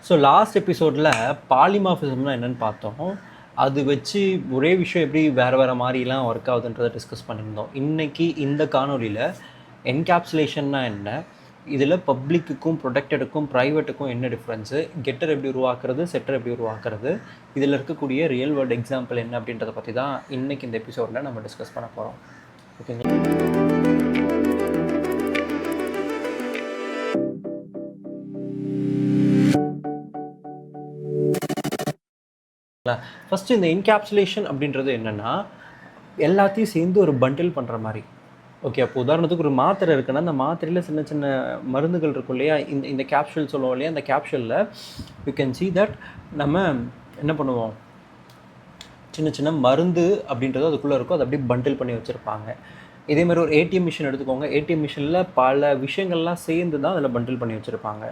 So last எபிசோடில் பாலிமார்ஃபிசம்னா என்னென்னு பார்த்தோம். அது வச்சு ஒரே விஷயம் எப்படி வேறு மாதிரிலாம் ஒர்க் ஆகுதுன்றதை டிஸ்கஸ் பண்ணியிருந்தோம். இன்றைக்கி இந்த காணொலியில் என்கேப்சுலேஷன்னா என்ன, இதில் பப்ளிக்குக்கும் ப்ரொடெக்டடுக்கும் ப்ரைவேட்டுக்கும் என்ன டிஃப்ரென்ஸு, கெட்டர் எப்படி உருவாக்குறது, செட்டர் எப்படி உருவாக்குறது, இதில் இருக்கக்கூடிய ரியல் வேர்ல்டு எக்ஸாம்பிள் என்ன அப்படின்றத பற்றி தான் இன்றைக்கி இந்த எபிசோடில் நம்ம டிஸ்கஸ் பண்ண போகிறோம். ஓகேங்களா? ஃபஸ்ட்டு இந்த என்கேப்சுலேஷன் அப்படின்றது என்னென்னா, எல்லாத்தையும் சேர்ந்து ஒரு பண்டில் பண்ணுற மாதிரி. ஓகே, அப்போ உதாரணத்துக்கு ஒரு மாத்திரை இருக்குன்னா, அந்த மாத்திரையில் சின்ன சின்ன மருந்துகள் இருக்கும் இல்லையா, இந்த கேப்சூல் சொல்லுவோம் இல்லையா, அந்த கேப்சூலில் யூ கேன் see தட் நம்ம என்ன பண்ணுவோம், சின்ன சின்ன மருந்து அப்படின்றது அதுக்குள்ளே இருக்கும், அதை அப்படியே பண்டில் பண்ணி வச்சுருப்பாங்க. இதே மாதிரி ஒரு ஏடிஎம் மிஷின் எடுத்துக்கோங்க. ஏடிஎம் மிஷினில் பல விஷயங்கள்லாம் சேர்ந்து தான் அதில் பண்டில் பண்ணி வச்சுருப்பாங்க.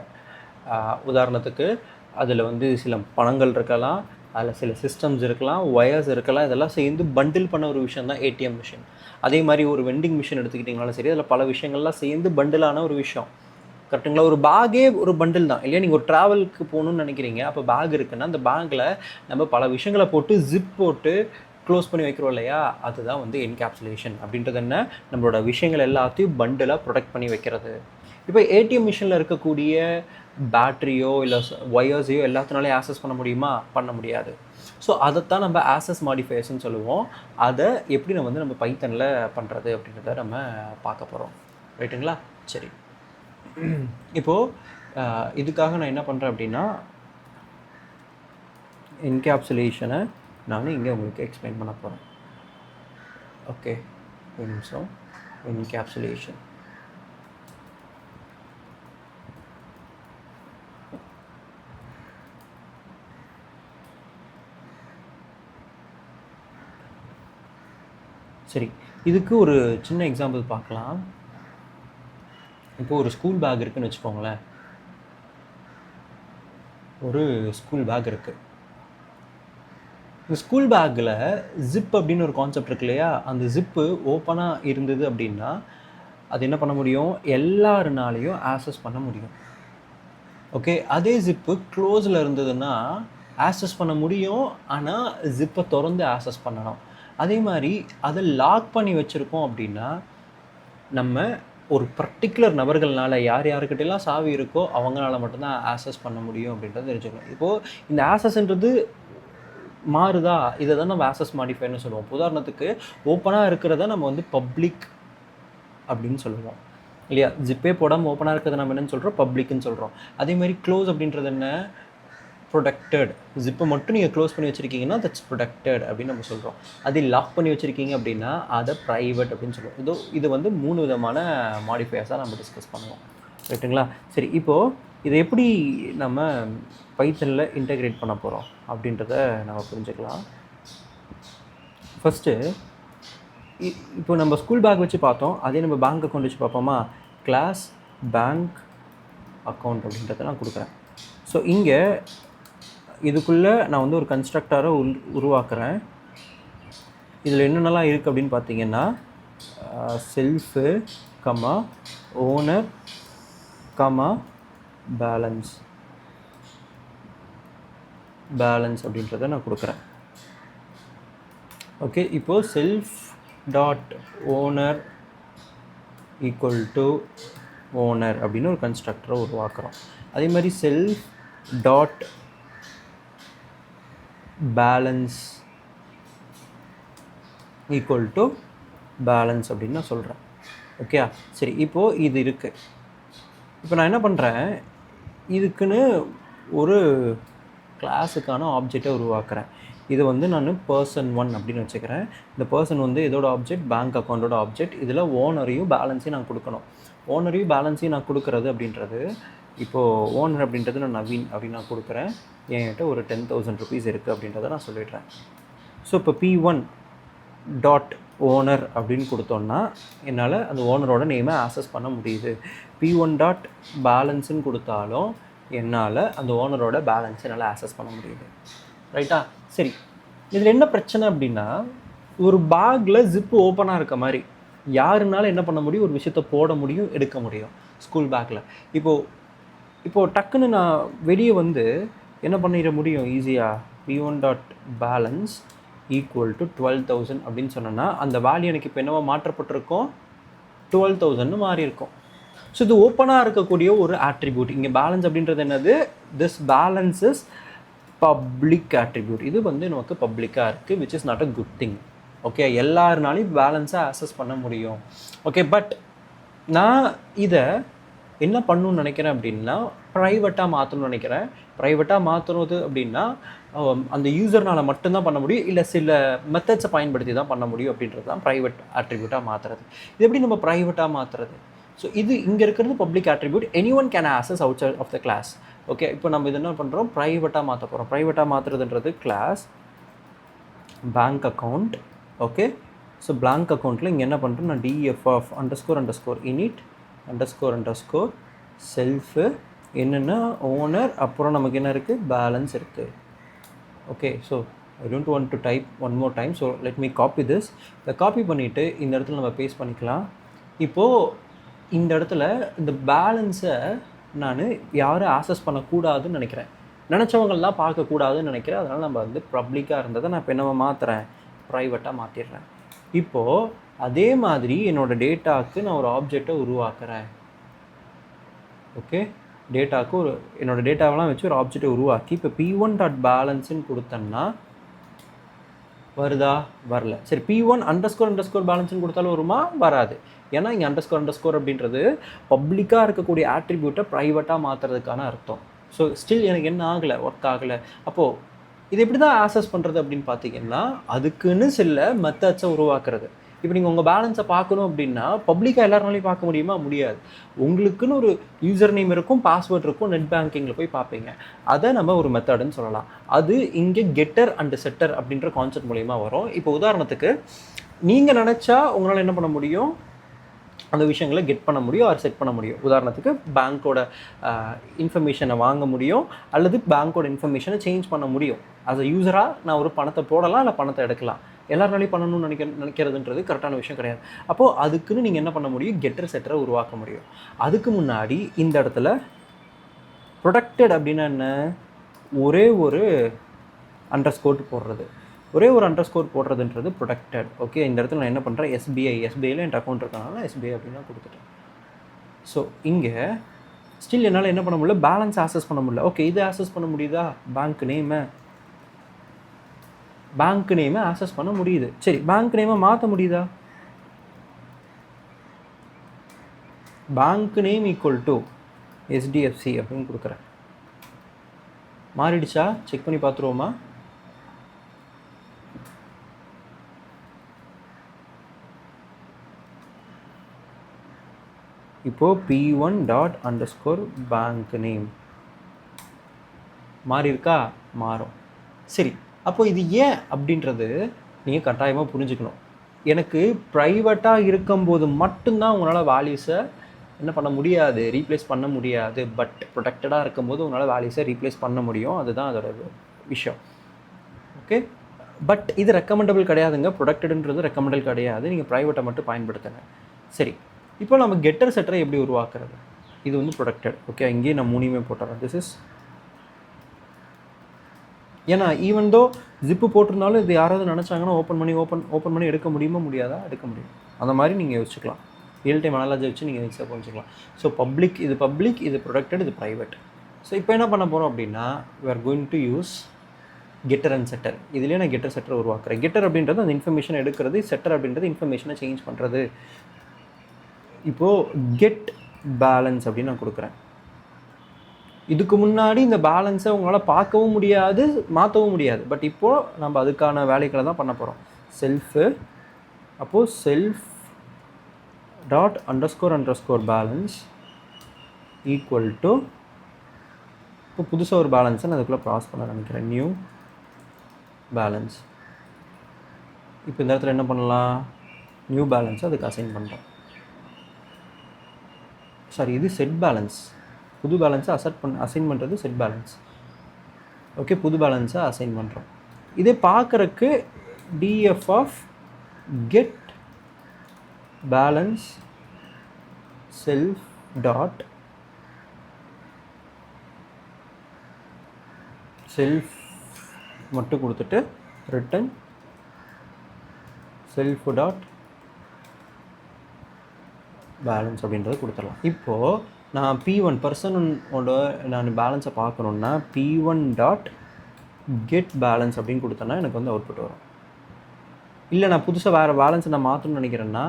உதாரணத்துக்கு அதில் சில பணங்கள் இருக்கலாம், அதில் சில சிஸ்டம்ஸ் இருக்கலாம், ஒயர்ஸ் இருக்கலாம், இதெல்லாம் சேர்ந்து பண்டில் பண்ண ஒரு விஷயம் தான் ஏடிஎம் மிஷின். அதே மாதிரி ஒரு வெண்டிங் மிஷின் எடுத்துக்கிட்டிங்கனாலும் சரி, அதில் பல விஷயங்கள்லாம் சேர்ந்து பண்டிலான ஒரு விஷயம். கரெக்டுங்களா? ஒரு பேக்கே ஒரு பண்டில் தான் இல்லையா? நீங்கள் ஒரு ட்ராவலுக்கு போகணுன்னு நினைக்கிறீங்க, அப்போ பேக் இருக்குன்னா அந்த பேக்கில் நம்ம பல விஷயங்களை போட்டு ஜிப் போட்டு க்ளோஸ் பண்ணி வைக்கிறோம் இல்லையா, அதுதான் என்கேப்சுலேஷன் அப்படின்றது. என்ன, நம்மளோட விஷயங்கள் எல்லாத்தையும் பண்டிலாக ப்ரொடெக்ட் பண்ணி வைக்கிறது. இப்போ ஏடிஎம் மிஷினில் இருக்கக்கூடிய பேட்ரியோ இல்லை ஒயர்ஸையோ எல்லாத்தினாலே ஆக்சஸ் பண்ண முடியுமா? பண்ண முடியாது. ஸோ அதைத்தான் நம்ம ஆக்சஸ் மாடிஃபையர்ஸ்ன்னு சொல்லுவோம். அதை எப்படி நம்ம பைத்தனில் பண்ணுறது அப்படின்றத நம்ம பார்க்க போகிறோம். ரைட்டுங்களா? சரி, இப்போது இதுக்காக நான் என்ன பண்ணுறேன் அப்படின்னா, என்கேப்சுலேஷனை நான் இங்கே உங்களுக்கு எக்ஸ்பிளைன் பண்ண போகிறேன். ஓகே, ஒரு நிமிஷம். என்கேப்சுலேஷன் சரி, இதுக்கு ஒரு சின்ன எக்ஸாம்பிள் பார்க்கலாம். இப்போது ஒரு ஸ்கூல் பேக் இருக்குதுன்னு வச்சுக்கோங்களேன். ஒரு ஸ்கூல் பேக் இருக்குது. இந்த ஸ்கூல் பேக்கில் ஜிப் அப்படின்னு ஒரு கான்செப்ட் இருக்கு இல்லையா, அந்த ஜிப்பு ஓப்பனாக இருந்தது அப்படின்னா அது என்ன பண்ண முடியும், எல்லாருனாலையும் ஆக்சஸ் பண்ண முடியும். ஓகே, அதே ஜிப்பு க்ளோஸில் இருந்ததுன்னா ஆக்சஸ் பண்ண முடியும், ஆனால் ஜிப்பை திறந்து ஆக்சஸ் பண்ணணும். அதே மாதிரி அதை லாக் பண்ணி வச்சுருக்கோம் அப்படின்னா நம்ம ஒரு பர்டிகுலர் நபர்கள்னால யாருக்கிட்டெல்லாம் சாவி இருக்கோ அவங்களால மட்டும்தான் ஆக்சஸ் பண்ண முடியும் அப்படின்றத தெரிஞ்சுக்கணும். இப்போது இந்த ஆக்சஸ்ன்றது மாறுதா, இதை தான் நம்ம ஆக்சஸ் மாடிஃபைன்னு சொல்லுவோம். உதாரணத்துக்கு ஓப்பனாக இருக்கிறத நம்ம பப்ளிக் அப்படின்னு சொல்லுவோம் இல்லையா. ஜிப்பே போடாமல் ஓப்பனாக இருக்கிறத நம்ம என்னென்னு சொல்கிறோம், பப்ளிக்னு சொல்கிறோம். அதே மாதிரி க்ளோஸ் அப்படின்றது என்ன, ப்ரொடெக்டட். ஜிப்பை மட்டும் நீங்கள் க்ளோஸ் பண்ணி வச்சுருக்கீங்கன்னா தட்ஸ் ப்ரொடெக்டட் அப்படின்னு நம்ம சொல்கிறோம். அதை லாக் பண்ணி வச்சுருக்கீங்க அப்படின்னா அதை ப்ரைவேட் அப்படின்னு சொல்லுவோம். இது 3 விதமான மாடிஃபையர்ஸாக நம்ம டிஸ்கஸ் பண்ணுவோம். ரைட்டுங்களா? சரி, இப்போது இதை எப்படி நம்ம பைத்தனில் இன்டெகிரேட் பண்ண போகிறோம் அப்படின்றத நம்ம புரிஞ்சுக்கலாம். ஃபஸ்ட்டு இப்போ நம்ம ஸ்கூல் பேக் வச்சு பார்த்தோம், அதே நம்ம பேங்க் அக்கௌண்ட் வச்சு பார்ப்போமா. கிளாஸ் பேங்க் அக்கௌண்ட் அப்படின்றத நான் கொடுக்குறேன். ஸோ இங்கே இதுக்குள்ளே நான் ஒரு கன்ஸ்ட்ரக்டரை உருவாக்குறேன். இதில் என்னென்னலாம் இருக்குது அப்படின்னு பார்த்தீங்கன்னா, shelf comma owner comma balance அப்படின்றத நான் கொடுக்குறேன். ஓகே, இப்போது self dot owner equal to owner அப்படின்னு ஒரு கன்ஸ்ட்ரக்டரை உருவாக்குறோம். அதே மாதிரி self dot balance equal to balance அப்படின்னு நான் சொல்கிறேன். ஓகே, சரி, இப்போது இது இருக்குது. இப்போ நான் என்ன பண்ணுறேன், இதுக்குன்னு ஒரு கிளாஸுக்கான ஆப்ஜெக்டை உருவாக்குறேன். இது நான் person 1 அப்படின்னு வச்சுக்கிறேன். இந்த person இதோட ஆப்ஜெக்ட் பேங்க் அக்கௌண்ட்டோட ஆப்ஜெக்ட். இதில் ஓனரையும் பேலன்ஸையும் நான் கொடுக்கணும். ஓனரையும் பேலன்ஸையும் நான் கொடுக்குறது அப்படின்றது, இப்போது ஓனர் அப்படின்றது நான் நவீன் அப்படின்னு நான் கொடுக்குறேன். என்கிட்ட ஒரு 10,000 ருபீஸ் இருக்குது அப்படின்றத நான் சொல்லிடுறேன். ஸோ இப்போ P1 டாட் ஓனர் அப்படின்னு கொடுத்தோன்னா என்னால் அந்த ஓனரோட நேமை ஆக்சஸ் பண்ண முடியுது. P1 டாட் பேலன்ஸுன்னு கொடுத்தாலும் என்னால் அந்த ஓனரோட பேலன்ஸை என்னால் ஆக்சஸ் பண்ண முடியுது. ரைட்டா? சரி, இதில் என்ன பிரச்சனை அப்படின்னா, ஒரு பேக்கில் ஜிப்பு ஓப்பனாக இருக்க மாதிரி யாருனாலும் என்ன பண்ண முடியும், ஒரு விஷயத்தை போட முடியும், எடுக்க முடியும் ஸ்கூல் பேக்கில். இப்போது இப்போது டக்குன்னு நான் வெளியே வந்து என்ன பண்ணிட முடியும் ஈஸியாக, P1 dot balance equal to 12,000 அப்படின்னு சொன்னேன்னா அந்த வேல்யூ எனக்கு இப்போ என்னவோ மாற்றப்பட்டிருக்கும், 12,000 மாறி இருக்கும். ஸோ இது ஓப்பனாக இருக்கக்கூடிய ஒரு ஆட்ரிபியூட். இங்கே பேலன்ஸ் அப்படின்றது என்னது, this balance is public attribute. இது வந்து நமக்கு பப்ளிக்காக இருக்குது, which is not a good thing. Okay, எல்லாருனாலையும் பேலன்ஸை அசஸ் பண்ண முடியும். ஓகே, பட் நான் இதை என்ன பண்ணணும்னு நினைக்கிறேன் அப்படின்னா ப்ரைவேட்டாக மாற்றணும்னு நினைக்கிறேன். ப்ரைவேட்டாக மாற்றுறது அப்படின்னா அந்த யூசர்னால் மட்டும்தான் பண்ண முடியும், இல்லை சில மெத்தட்ஸை பயன்படுத்தி தான் பண்ண முடியும் அப்படின்றது தான் ப்ரைவேட் ஆட்ரிபியூட்டாக மாற்றுறது. இது எப்படி நம்ம ப்ரைவேட்டாக மாற்றுறது? ஸோ இது இங்கே இருக்கிறது public attribute, any one can access outside of the class. Okay, இப்போ நம்ம இது என்ன பண்ணுறோம், ப்ரைவேட்டாக மாற்ற போகிறோம். ப்ரைவேட்டாக மாற்றுறதுன்றது class bank account. Okay, so bank அக்கௌண்ட்டில் இங்கே என்ன பண்ணுறோம், நான் DF _ init _ செல்ஃபு என்னென்னா ஓனர், அப்புறம் நமக்கு என்ன இருக்குது, பேலன்ஸ் இருக்குது. Okay, so I don't want to type one more time, so let me copy this. இதை காப்பி பண்ணிவிட்டு இந்த இடத்துல நம்ம பேஸ்ட் பண்ணிக்கலாம். இப்போது இந்த இடத்துல இந்த பேலன்ஸை நான் யாரும் ஆக்சஸ் பண்ணக்கூடாதுன்னு நினைக்கிறேன், நினச்சவங்கள்லாம் பார்க்கக்கூடாதுன்னு நினைக்கிறேன். அதனால் நம்ம வந்து பப்ளிக்காக இருந்ததை நான் இப்போ என்ன மாற்றுறேன், ப்ரைவேட்டாக மாற்றிடுறேன். இப்போது அதே மாதிரி என்னோடய டேட்டாவுக்கு நான் ஒரு ஆப்ஜெக்டை உருவாக்குறேன். ஓகே, டேட்டாவுக்கு என்னோடய டேட்டாவெலாம் வச்சு ஒரு ஆப்ஜெக்டை உருவாக்கி இப்போ P1 டாட் பேலன்ஸ்ன்னு கொடுத்தேன்னா வருதா, வரல. சரி, P1 _ பேலன்ஸ்ன்னு கொடுத்தாலும் வருமா, வராது. ஏன்னா இங்கே _ அப்படின்றது பப்ளிக்காக இருக்கக்கூடிய ஆட்ரிபியூட்டை ப்ரைவேட்டாக மாற்றுறதுக்கான அர்த்தம். ஸோ ஸ்டில் எனக்கு என்ன ஆகலை, ஒர்க் ஆகலை. அப்போது இது எப்படி தான் ஆக்சஸ் பண்ணுறது அப்படின்னு பார்த்தீங்கன்னா அதுக்குன்னு சில மெத்தட்ஸை உருவாக்குறது. இப்போ நீங்கள் உங்கள் பேலன்ஸை பார்க்கணும் அப்படின்னா பப்ளிக்காக எல்லாருனாலையும் பார்க்க முடியுமா, முடியாது. உங்களுக்குன்னு ஒரு யூசர் நேம் இருக்கும், பாஸ்வேர்ட் இருக்கும், நெட் பேங்கிங்கில் போய் பார்ப்பீங்க. அதை நம்ம ஒரு மெத்தடுன்னு சொல்லலாம். அது இங்கே கெட்டர் அண்ட் செட்டர் அப்படின்ற கான்செப்ட் மூலிமா வரும். இப்போ உதாரணத்துக்கு நீங்கள் நினச்சா உங்களால் என்ன பண்ண முடியும், அந்த விஷயங்களை கெட் பண்ண முடியும், ஆர் செட் பண்ண முடியும். உதாரணத்துக்கு பேங்க்கோட இன்ஃபர்மேஷனை வாங்க முடியும், அல்லது பேங்க்கோட இன்ஃபர்மேஷனை சேஞ்ச் பண்ண முடியும். ஆஸ் அ யூஸராக நான் ஒரு பணத்தை போடலாம், இல்லை பணத்தை எடுக்கலாம். எல்லாருனாலையும் பண்ணணும்னு நினைக்கிறதுன்றது கரெக்டான விஷயம் கிடையாது. அப்போது அதுக்குன்னு நீங்கள் என்ன பண்ண முடியும், கெட்டர் செட்டரை உருவாக்க முடியும். அதுக்கு முன்னாடி இந்த இடத்துல ப்ரொடக்டட் அப்படின்னா என்ன, ஒரே ஒரு _ போடுறது, ஒரே ஒரு _ போடுறதுன்றது ப்ரொடக்டட். ஓகே, இந்த இடத்துல நான் என்ன பண்ணுறேன், எஸ்பிஐயில் என் அக்கௌண்ட் இருக்கனால SBI அப்படின்னா கொடுத்துட்டேன். ஸோ இங்கே ஸ்டில் என்னால் என்ன பண்ண முடியல, பேலன்ஸ் ஆக்சஸ் பண்ண முடியல. ஓகே, இதை ஆக்சஸ் பண்ண முடியுதா, பேங்க் நேமை ஆக்சஸ் பண்ண முடியுது. சரி, பேங்க் நேமை மாற்ற முடியுதா, bank name equal to SDFC அப்படின்னு கொடுக்குறேன். மாறிடுச்சா, செக் பண்ணி பார்த்துருவோமா? இப்போது P1 டாட் _ பேங்க் நேம் மாறி இருக்கா, மாறும். சரி, அப்போது இது ஏன் அப்படின்றது நீங்கள் கட்டாயமாக புரிஞ்சுக்கணும். எனக்கு ப்ரைவேட்டாக இருக்கும்போது மட்டும்தான் உங்களால் வேல்யூஸை என்ன பண்ண முடியாது, ரீப்ளேஸ் பண்ண முடியாது. பட் ப்ரொடெக்டடாக இருக்கும்போது உங்களால் வேல்யூஸை ரீப்ளேஸ் பண்ண முடியும். அதுதான் அதோட விஷயம். ஓகே, பட் இது ரெக்கமெண்டபிள் கிடையாதுங்க. ப்ரொடெக்டடுன்றது ரெக்கமெண்டபிள் கிடையாது, நீங்கள் ப்ரைவேட்டை மட்டும் பயன்படுத்துங்க. சரி, இப்போ நம்ம கெட்டர் செட்டரை எப்படி உருவாக்குறது, இது வந்து ப்ரொடெக்டட். ஓகே, இங்கேயே நான் 3 போட்டுறேன். திஸ் இஸ், ஏன்னா ஈவன் தோ ஜிப்பு போட்டிருந்தாலும் இது யாராவது நினச்சாங்கன்னா ஓப்பன் பண்ணி எடுக்க முடியுமா, முடியாதா, எடுக்க முடியும். அந்த மாதிரி நீங்கள் யோசிச்சுக்கலாம், ரியல் டைம் அனாலஜி வச்சு நீங்கள் ஈஸியாக புரிஞ்சுக்கலாம். ஸோ பப்ளிக், இது ப்ரொடெக்டட், இது ப்ரைவேட். ஸோ இப்போ என்ன பண்ண போகிறோம் அப்படின்னா we are going to use getter and setter. இதுலேயே நான் கெட்டர் செட்டரை உருவாக்குறேன். கெட்டர் அப்படின்றது அந்த இன்ஃபர்மேஷனை எடுக்கிறது, செட்டர் அப்படின்றது இன்ஃபர்மேஷனை சேஞ்ச் பண்ணுறது. இப்போது கெட் பேலன்ஸ் அப்படின்னு நான் கொடுக்குறேன். இதுக்கு முன்னாடி இந்த பேலன்ஸை உங்களால் பார்க்கவும் முடியாது, மாற்றவும் முடியாது. பட் இப்போது நம்ம அதுக்கான வேலைகளை தான் பண்ண போகிறோம். செல்ஃபு, அப்போது self dot _ balance equal to, இப்போ புதுசாக ஒரு பேலன்ஸை நான் அதுக்குள்ளே ப்ராசஸ் பண்ண நினைக்கிறேன், நியூ பேலன்ஸ். இப்போ இந்த இடத்துல என்ன பண்ணலாம், நியூ பேலன்ஸை அதுக்கு அசைன் பண்ணுறோம். சாரி, இது செட் பேலன்ஸ். புது பேலன்ஸை அசைன் பண்ணுறது செட் பேலன்ஸ். ஓகே, புது பேலன்ஸை அசைன் பண்ணுறோம். இதே பார்க்குறக்கு DF of get balance self dot self மட்டும் கொடுத்துட்டு ரிட்டன் செல்ஃப் டாட் பேலன்ஸ் அப்படின்றத கொடுத்துடலாம். இப்போது நான் P1 பர்சனோட நான் பேலன்ஸை பார்க்கணுன்னா P1 டாட் கெட் பேலன்ஸ் அப்படின்னு கொடுத்தேன்னா எனக்கு வந்து அவுட்புட் வரும். இல்லை நான் புதுசாக வேறு பேலன்ஸை நான் மாற்றணும்னு நினைக்கிறேன்னா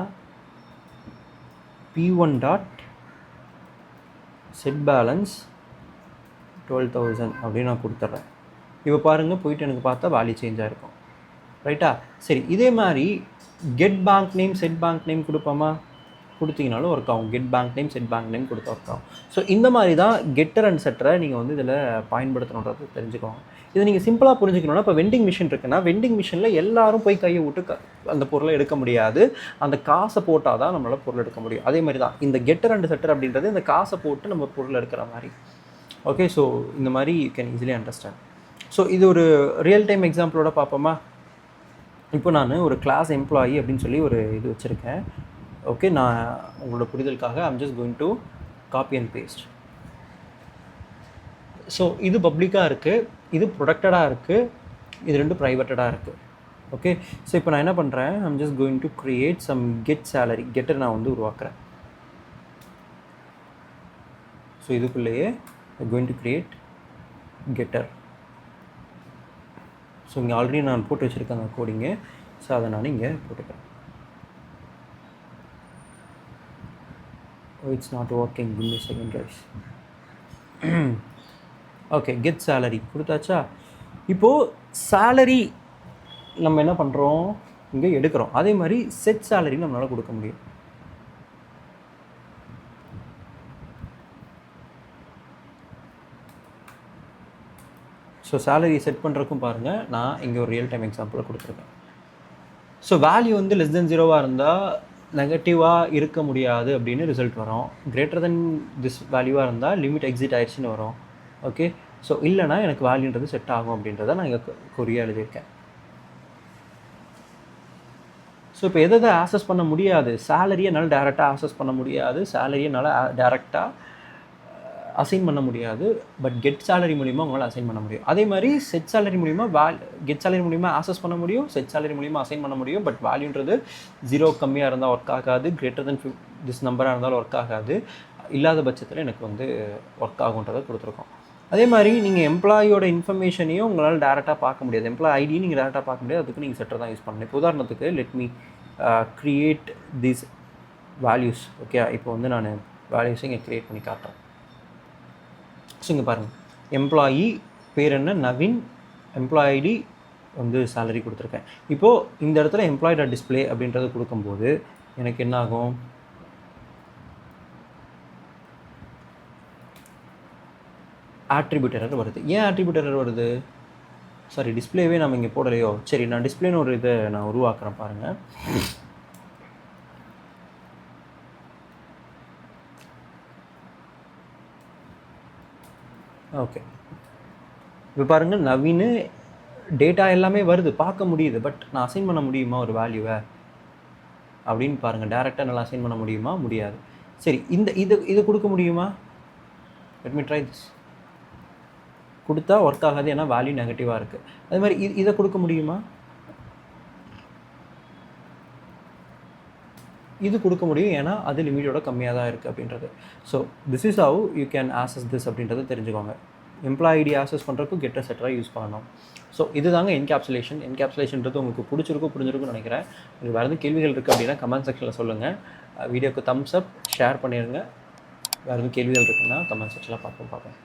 P1 டாட் செட் பேலன்ஸ் 12,000 அப்படின்னு நான் கொடுத்துட்றேன். இப்போ பாருங்கள் போயிட்டு எனக்கு பார்த்தா வேல்யூ சேஞ்ச் ஆகிருக்கும். ரைட்டா? சரி, இதே மாதிரி get bank name set bank name கொடுப்போமா? கொடுத்தீங்கனாலும் ஒர்க் ஆகும். Get bank name set bank name கொடுத்தா ஒர்க் ஆகும். ஸோ இந்த மாதிரி தான் கெட்டர் அண்ட் செட்டரை நீங்கள் வந்து இதில் பயன்படுத்தணுன்றது தெரிஞ்சுக்கோங்க. இது நீங்கள் சிம்பிளாக புரிஞ்சுக்கணுன்னா, இப்போ வெண்டிங் மிஷின் இருக்குன்னா வெண்டிங் மிஷினில் எல்லாரும் போய் கையை விட்டு அந்த பொருளை எடுக்க முடியாது. அந்த காசை போட்டால் தான் நம்மளால் பொருள் எடுக்க முடியும். அதே மாதிரி தான் இந்த கெட்டர் அண்ட் செட்டர் அப்படின்றது இந்த காசை போட்டு நம்ம பொருள் எடுக்கிற மாதிரி. ஓகே, ஸோ இந்த மாதிரி you can easily understand. So இது ஒரு ரியல் டைம் எக்ஸாம்பிளோட பார்ப்போமா? இப்போ நான் ஒரு கிளாஸ் எம்ப்ளாயி அப்படின்னு சொல்லி ஒரு இது வச்சுருக்கேன். ஓகே, நான் உங்களோட புரிதலுக்காக I'm just going to copy and paste. So இது பப்ளிக்காக இருக்குது, இது ப்ரொடக்டடாக இருக்குது, இது ரெண்டும் ப்ரைவேட்டடாக இருக்குது. ஓகே, ஸோ இப்போ நான் என்ன பண்ணுறேன், I'm just going to create some get salary. Getter நான் வந்து உருவாக்குறேன். ஸோ இதுக்குள்ளேயே going to create getter. So இங்கே ஆல்ரெடி நான் போட்டு வச்சுருக்கேங்க கோடிங்கு. ஸோ அதை நான் இங்கே போட்டுக்கிறேன். Oh, it's not working. Give me a second, guys. Okay, get salary கொடுத்தாச்சா? இப்போது சேலரி நம்ம என்ன பண்ணுறோம், இங்கே எடுக்கிறோம். அதே மாதிரி செட் சேலரி நம்மளால் கொடுக்க முடியும். ஸோ சேலரி செட் பண்ணுறக்கும் பாருங்கள், நான் இங்கே ஒரு ரியல் டைம் எக்ஸாம்பிளை கொடுத்துருக்கேன். ஸோ வேல்யூ வந்து லெஸ் தென் 0வாக இருந்தால் நெகட்டிவாக இருக்க முடியாது அப்படின்னு ரிசல்ட் வரும். கிரேட்டர் தென் திஸ் வேல்யூவாக இருந்தால் லிமிட் எக்ஸிட் ஆயிடுச்சுன்னு வரும். ஓகே, ஸோ இல்லைனா எனக்கு வேல்யூன்றது செட் ஆகும் அப்படின்றத நான் இங்கே குறியாக எழுதியிருக்கேன். ஸோ இப்போ எதை ஆக்சஸ் பண்ண முடியாது, சேலரியை என்னால் டேரெக்டாக ஆக்சஸ் பண்ண முடியாது, சேலரியை என்னால் டேரெக்டாக அசைன் பண்ண முடியாது. பட் கெட் சேலரி மூலிமா உங்களால் அசைன் பண்ண முடியும். அதே மாதிரி செட் சேலரி மூலிமா கெட் சேலரி மூலிமா ஆக்சஸ் பண்ண முடியும், செட் சேலரி மூலிமா அசைன் பண்ண முடியும். பட் வேல்யூன்றது 0 கம்மியாக இருந்தால் ஒர்க் ஆகாது, கிரேட்டர் தென் திஸ் நம்பராக இருந்தாலும் ஒர்க் ஆகாது. இல்லாத பட்சத்தில் எனக்கு வந்து ஒர்க் ஆகுன்றதை கொடுத்துருக்கோம். அதே மாதிரி நீங்கள் எம்ப்ளாயோட இன்ஃபர்மேஷனையும் உங்களால் டேரெக்டாக பார்க்க முடியாது. எம்ப்ளாய் ஐடியும் நீங்கள் டேரெக்டாக பார்க்க முடியாது. அதுக்கு நீங்கள் செட்டர் தான் யூஸ் பண்ணணும். இப்போ உதாரணத்துக்கு let me create these values. Okay, இப்போ வந்து நான் வேல்யூஸை இங்கே க்ரியேட் பண்ணி காட்டுறேன். ஸோ இங்கே பாருங்கள், எம்ப்ளாயி பேர் என்ன, நவீன். எம்ப்ளாய் ஐடி வந்து சேலரி கொடுத்துருக்கேன். இப்போது இந்த இடத்துல எம்ப்ளாய்டா டிஸ்பிளே அப்படின்றது கொடுக்கும்போது எனக்கு என்ன ஆகும், ஆட்ரிபியூட் எரர் வருது. ஏன் ஆட்ரிபியூட் எரர் வருது? சாரி, டிஸ்பிளேவே நம்ம இங்கே போடலையோ. சரி, நான் டிஸ்பிளேன்னு ஒரு இதை நான் உருவாக்குறேன் பாருங்கள். ஓகே, இப்போ பாருங்கள், நவீன் டேட்டா எல்லாமே வருது, பார்க்க முடியுது. பட் நான் அசைன் பண்ண முடியுமா ஒரு வேல்யூவை அப்படின்னு பாருங்கள். டேரெக்டாக நல்லா அசைன் பண்ண முடியுமா? முடியாது. சரி, இது கொடுக்க முடியுமா? Let me try this. கொடுத்தா ஒர்க் ஆகாது, ஏன்னா வேல்யூ நெகட்டிவாக இருக்குது. அதே மாதிரி இதை கொடுக்க முடியுமா? இது கொடுக்க முடியும், ஏன்னா அது லிமிட்டோட கம்மியாக தான் இருக்குது அப்படின்றது. So this is how you can access this அப்படின்றத தெரிஞ்சுக்கோங்க. எம்ப்ளாய் ஐடி ஆக்சஸ் பண்ணுறதுக்கும் கெட்டர் செட்டராக யூஸ் பண்ணணும். ஸோ இது தாங்க என்கேப்சுலேஷன்றது உங்களுக்கு புரிஞ்சிருக்கும்னு நினைக்கிறேன். உங்களுக்கு வேறு எதுவும் கேள்விகள் இருக்குது அப்படின்னா கமெண்ட் செக்ஷனில் சொல்லுங்கள். வீடியோக்கு தம்ஸ் அப், ஷேர் பண்ணிடுங்க. வேறு எதுவும் கேள்விகள் இருக்குன்னா கமெண்ட் செக்ஷனில் பார்ப்போம்.